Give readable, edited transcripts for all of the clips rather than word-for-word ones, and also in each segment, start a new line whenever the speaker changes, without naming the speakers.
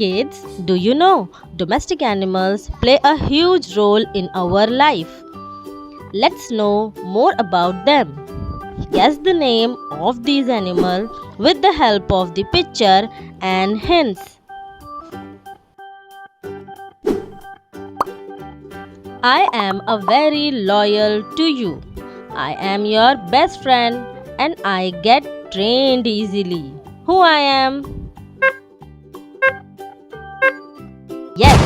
Kids, do you know domestic animals play a huge role in our life? Let's know more about them. Guess the name of these animals with the help of the picture and hints. I am a very loyal to you. I am your best friend and I get trained easily. Who I am? Yes,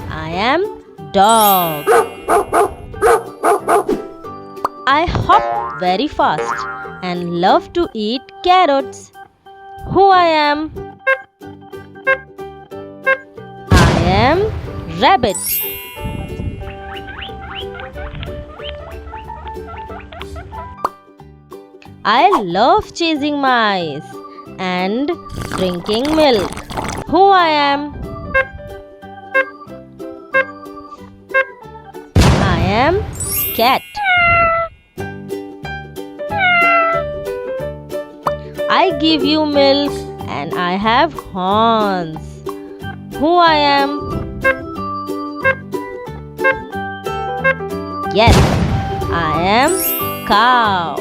I am dog. I hop very fast and love to eat carrots. Who I am? I am rabbit. I love chasing mice and drinking milk. Who I am? I am cat. I give you milk and I have horns. Who I am? Yes, I am cow.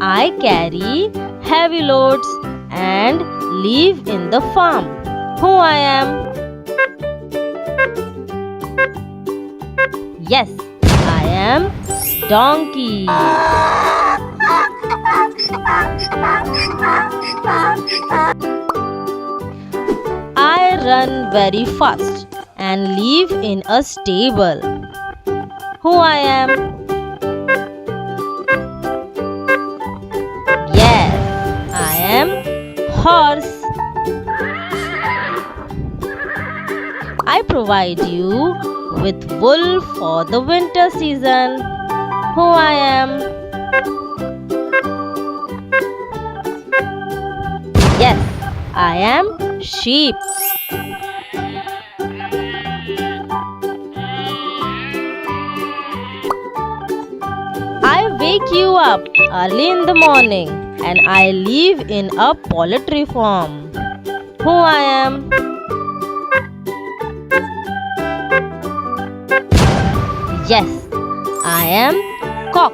I carry heavy loads and live in the farm. Who I am? Yes, I am donkey. I run very fast and live in a stable. Who I am? Yes, I am horse. I provide you with wool for the winter season. Who I am? Yes, I am sheep. I wake you up early in the morning and I live in a poultry farm. Who I am? Yes, I am cock.